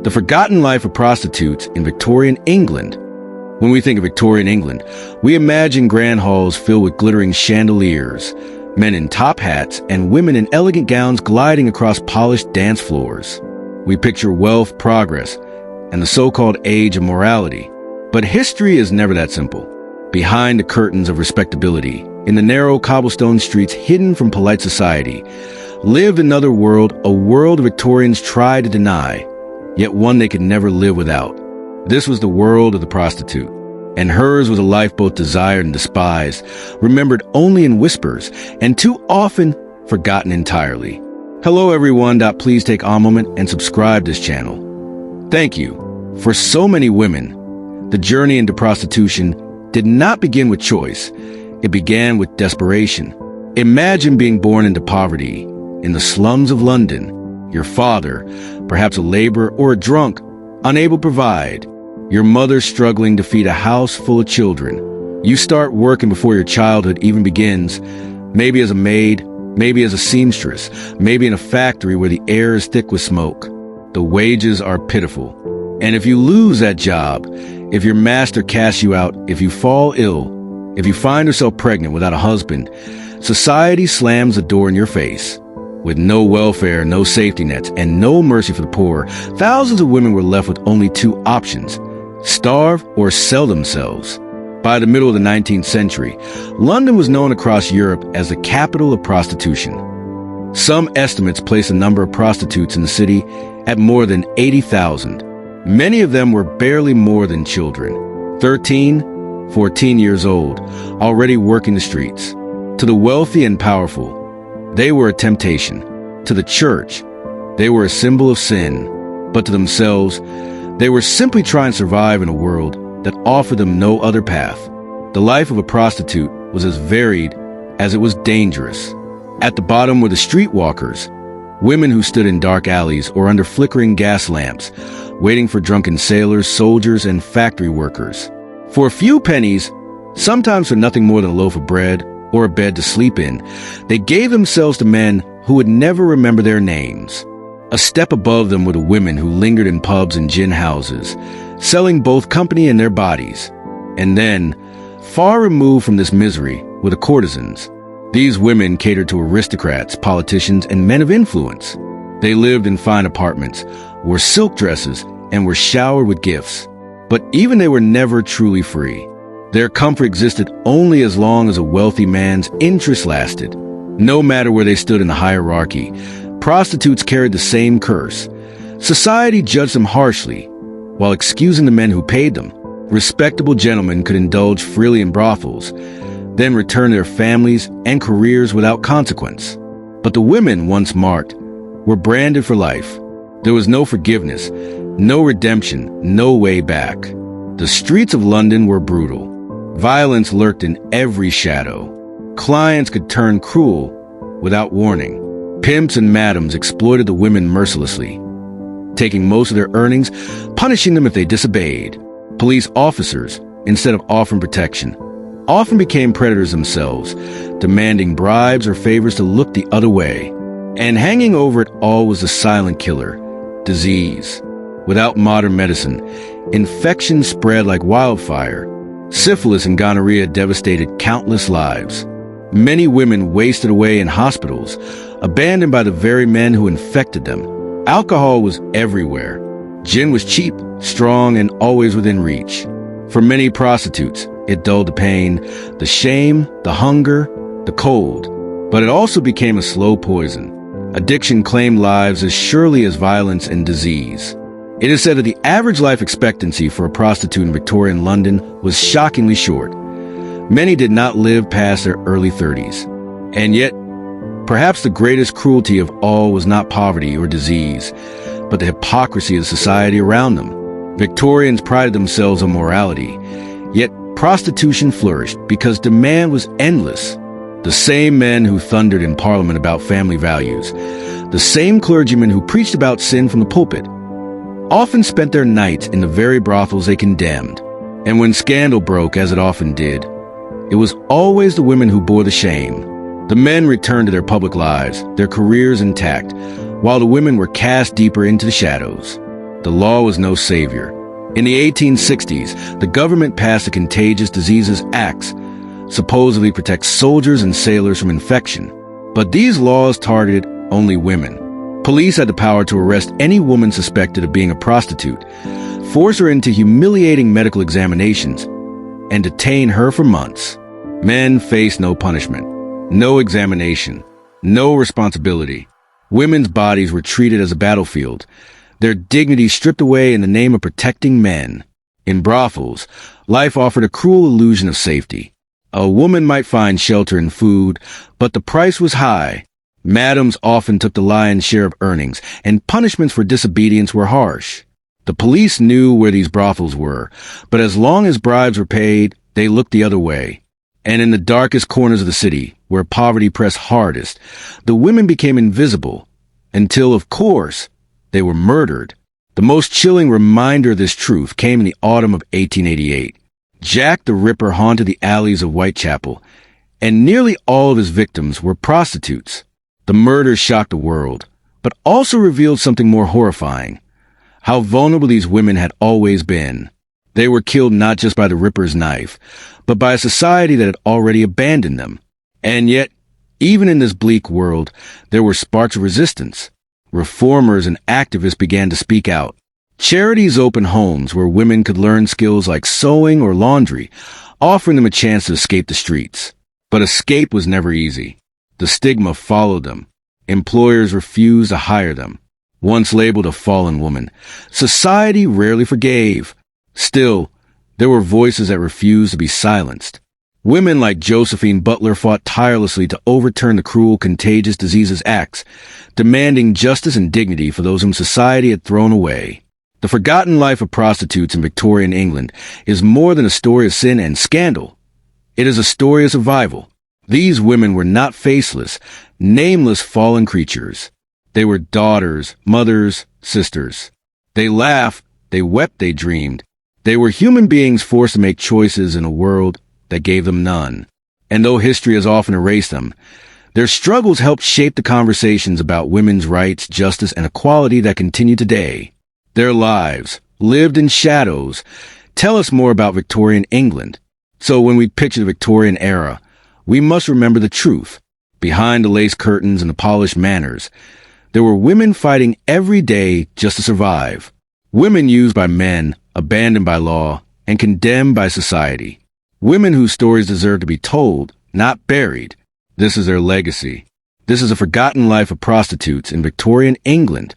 The forgotten life of prostitutes in Victorian England. When we think of Victorian England, we imagine grand halls filled with glittering chandeliers, men in top hats, and women in elegant gowns gliding across polished dance floors. We picture wealth, progress, and the so-called age of morality. But history is never that simple. Behind the curtains of respectability, in the narrow cobblestone streets hidden from polite society, lived another world, a world Victorians tried to deny, yet one they could never live without. This was the world of the prostitute, and hers was a life both desired and despised, remembered only in whispers, and too often forgotten entirely. Hello everyone. Please take a moment and subscribe to this channel. Thank you. For so many women, the journey into prostitution did not begin with choice. It began with desperation. Imagine being born into poverty, in the slums of London. Your father, perhaps a laborer or a drunk, unable to provide. Your mother struggling to feed a house full of children. You start working before your childhood even begins, maybe as a maid, maybe as a seamstress, maybe in a factory where the air is thick with smoke. The wages are pitiful. And if you lose that job, if your master casts you out, if you fall ill, if you find yourself pregnant without a husband, society slams the door in your face. With no welfare, no safety nets, and no mercy for the poor, thousands of women were left with only two options: starve or sell themselves. By the middle of the 19th century, London was known across Europe as the capital of prostitution. Some estimates place the number of prostitutes in the city at more than 80,000. Many of them were barely more than children, 13, 14 years old, already working the streets. To the wealthy and powerful, they were a temptation. To the church, they were a symbol of sin. But to themselves, they were simply trying to survive in a world that offered them no other path. The life of a prostitute was as varied as it was dangerous. At the bottom were the streetwalkers, women who stood in dark alleys or under flickering gas lamps, waiting for drunken sailors, soldiers, and factory workers. For a few pennies, sometimes for nothing more than a loaf of bread or a bed to sleep in, they gave themselves to men who would never remember their names. A step above them were the women who lingered in pubs and gin houses, selling both company and their bodies. And then, far removed from this misery, were the courtesans. These women catered to aristocrats, politicians, and men of influence. They lived in fine apartments, wore silk dresses, and were showered with gifts. But even they were never truly free. Their comfort existed only as long as a wealthy man's interest lasted. No matter where they stood in the hierarchy, prostitutes carried the same curse. Society judged them harshly, while excusing the men who paid them. Respectable gentlemen could indulge freely in brothels, then return to their families and careers without consequence. But the women, once marked, were branded for life. There was no forgiveness, no redemption, no way back. The streets of London were brutal. Violence lurked in every shadow. Clients could turn cruel without warning. Pimps and madams exploited the women mercilessly, taking most of their earnings, punishing them if they disobeyed. Police officers, instead of offering protection, often became predators themselves, demanding bribes or favors to look the other way. And hanging over it all was the silent killer, disease. Without modern medicine, infection spread like wildfire. Syphilis and gonorrhea devastated countless lives. Many women wasted away in hospitals, abandoned by the very men who infected them. Alcohol was everywhere. Gin was cheap, strong, and always within reach. For many prostitutes, it dulled the pain, the shame, the hunger, the cold. But it also became a slow poison. Addiction claimed lives as surely as violence and disease. It is said that the average life expectancy for a prostitute in Victorian London was shockingly short. Many did not live past their early 30s. And yet, perhaps the greatest cruelty of all was not poverty or disease, but the hypocrisy of society around them. Victorians prided themselves on morality, yet prostitution flourished because demand was endless. The same men who thundered in Parliament about family values, the same clergymen who preached about sin from the pulpit, often spent their nights in the very brothels they condemned. And when scandal broke, as it often did, it was always the women who bore the shame. The men returned to their public lives, their careers intact, while the women were cast deeper into the shadows. the law was no savior. In the 1860s, the government passed the Contagious Diseases Acts, supposedly protect soldiers and sailors from infection. But these laws targeted only women. Police had the power to arrest any woman suspected of being a prostitute, force her into humiliating medical examinations, and detain her for months. Men faced no punishment, no examination, no responsibility. Women's bodies were treated as a battlefield, their dignity stripped away in the name of protecting men. In brothels, life offered a cruel illusion of safety. A woman might find shelter and food, but the price was high. Madams often took the lion's share of earnings, and punishments for disobedience were harsh. The police knew where these brothels were, but as long as bribes were paid, they looked the other way. And in the darkest corners of the city, where poverty pressed hardest, the women became invisible, until, of course, they were murdered. The most chilling reminder of this truth came in the autumn of 1888. Jack the Ripper haunted the alleys of Whitechapel, and nearly all of his victims were prostitutes. The murders shocked the world, but also revealed something more horrifying: how vulnerable these women had always been. They were killed not just by the Ripper's knife, but by a society that had already abandoned them. And yet, even in this bleak world, there were sparks of resistance. Reformers and activists began to speak out. Charities opened homes where women could learn skills like sewing or laundry, offering them a chance to escape the streets. But escape was never easy. The stigma followed them. Employers refused to hire them. Once labeled a fallen woman, society rarely forgave. Still, there were voices that refused to be silenced. Women like Josephine Butler fought tirelessly to overturn the cruel Contagious Diseases Acts, demanding justice and dignity for those whom society had thrown away. The forgotten life of prostitutes in Victorian England is more than a story of sin and scandal. It is a story of survival. These women were not faceless, nameless fallen creatures. They were daughters, mothers, sisters. They laughed, they wept, they dreamed. They were human beings forced to make choices in a world that gave them none. And though history has often erased them, their struggles helped shape the conversations about women's rights, justice, and equality that continue today. Their lives, lived in shadows, tell us more about Victorian England. So when we picture the Victorian era, we must remember the truth. Behind the lace curtains and the polished manners, there were women fighting every day just to survive. Women used by men, abandoned by law, and condemned by society. Women whose stories deserve to be told, not buried. This is their legacy. This is a forgotten life of prostitutes in Victorian England.